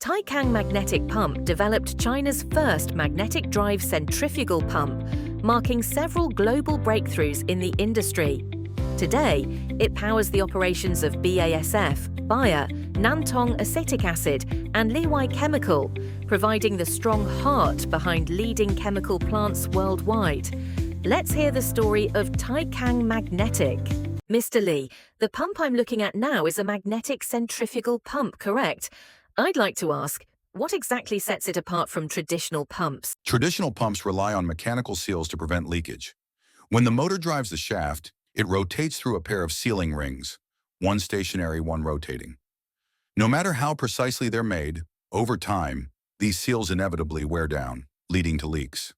Taicang Magnetic Pump developed China's first magnetic drive centrifugal pump, marking several global breakthroughs in the industry. Today, it powers the operations of BASF, Bayer, Nantong Acetic Acid, and Liwai Chemical, providing the strong heart behind leading chemical plants worldwide. Let's hear the story of Taicang Magnetic. Mr. Li, the pump I'm looking at now is a magnetic centrifugal pump, correct? I'd like to ask, what exactly sets it apart from traditional pumps? Traditional pumps rely on mechanical seals to prevent leakage. When the motor drives the shaft, it rotates through a pair of sealing rings, one stationary, one rotating. No matter how precisely they're made, over time, these seals inevitably wear down, leading to leaks.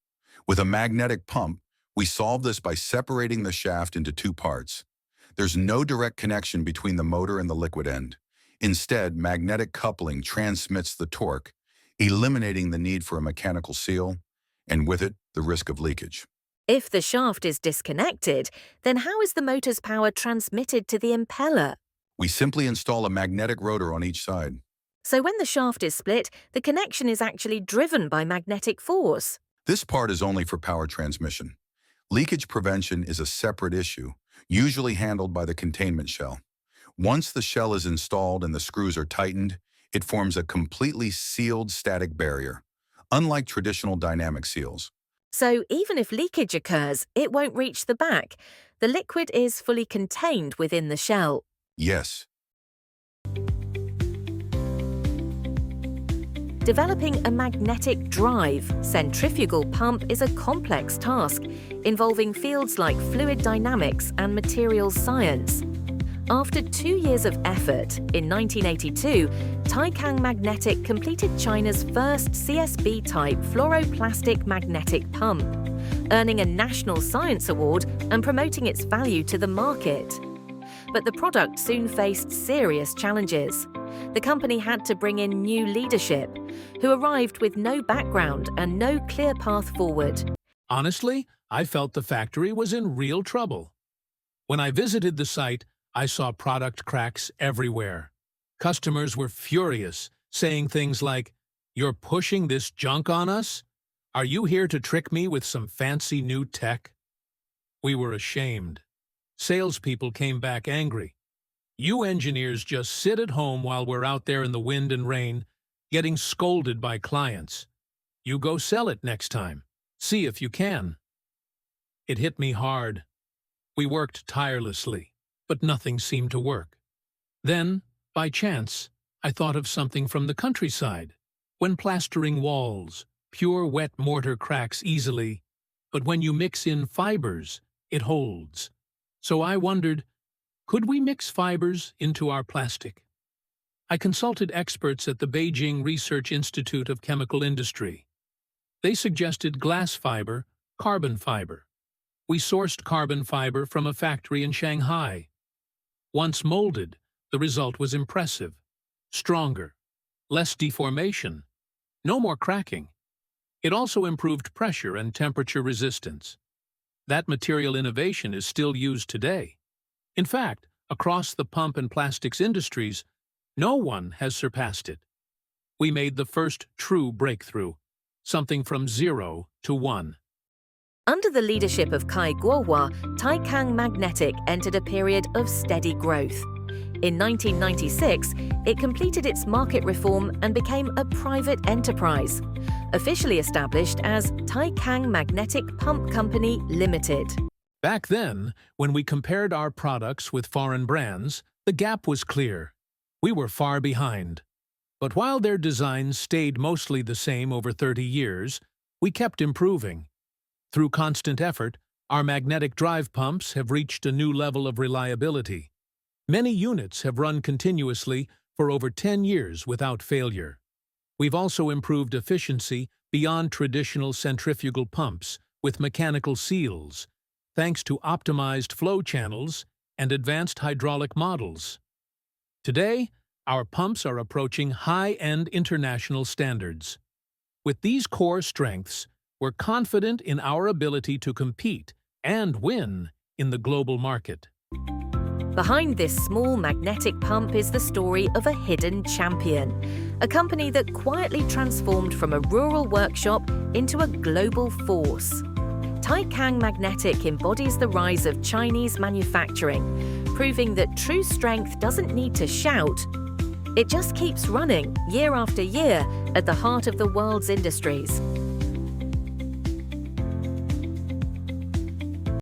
With a magnetic pump, we solve this by separating the shaft into two parts. There's no direct connection between the motor and the liquid end. Instead, magnetic coupling transmits the torque, eliminating the need for a mechanical seal, and with it, the risk of leakage. If the shaft is disconnected, then how is the motor's power transmitted to the impeller? We simply install a magnetic rotor on each side. So when the shaft is split, the connection is actually driven by magnetic force. This part is only for power transmission. Leakage prevention is a separate issue, usually handled by the containment shell. Once the shell is installed and the screws are tightened, it forms a completely sealed static barrier, unlike traditional dynamic seals. So even if leakage occurs, it won't reach the back. The liquid is fully contained within the shell. Yes. Developing a magnetic drive centrifugal pump is a complex task, involving fields like fluid dynamics and materials science. After 2 years of effort, in 1982, Taicang Magnetic completed China's first CSB-type fluoroplastic magnetic pump, earning a National Science Award and promoting its value to the market. But the product soon faced serious challenges. The company had to bring in new leadership, who arrived with no background and no clear path forward. Honestly, I felt the factory was in real trouble. When I visited the site, I saw product cracks everywhere. Customers were furious, saying things like, "You're pushing this junk on us? Are you here to trick me with some fancy new tech?" We were ashamed. Salespeople came back angry. "You engineers just sit at home while we're out there in the wind and rain, getting scolded by clients. You go sell it next time. See if you can." It hit me hard. We worked tirelessly, but nothing seemed to work. Then, by chance, I thought of something from the countryside. When plastering walls, pure wet mortar cracks easily, but when you mix in fibers, it holds. So I wondered, could we mix fibers into our plastic? I consulted experts at the Beijing Research Institute of Chemical Industry. They suggested glass fiber, carbon fiber. We sourced carbon fiber from a factory in Shanghai. Once molded, the result was impressive. Stronger, less deformation, no more cracking. It also improved pressure and temperature resistance. That material innovation is still used today. In fact, across the pump and plastics industries, no one has surpassed it. We made the first true breakthrough, something from 0 to 1. Under the leadership of Kai Guohua, Taicang Magnetic entered a period of steady growth. In 1996, it completed its market reform and became a private enterprise, officially established as Taicang Magnetic Pump Company Limited. Back then, when we compared our products with foreign brands, the gap was clear. We were far behind. But while their designs stayed mostly the same over 30 years, we kept improving. Through constant effort, our magnetic drive pumps have reached a new level of reliability. Many units have run continuously for over 10 years without failure. We've also improved efficiency beyond traditional centrifugal pumps with mechanical seals, thanks to optimized flow channels and advanced hydraulic models. Today, our pumps are approaching high-end international standards. With these core strengths, we're confident in our ability to compete and win in the global market. Behind this small magnetic pump is the story of a hidden champion, a company that quietly transformed from a rural workshop into a global force. Taicang Magnetic embodies the rise of Chinese manufacturing, proving that true strength doesn't need to shout. It just keeps running year after year at the heart of the world's industries.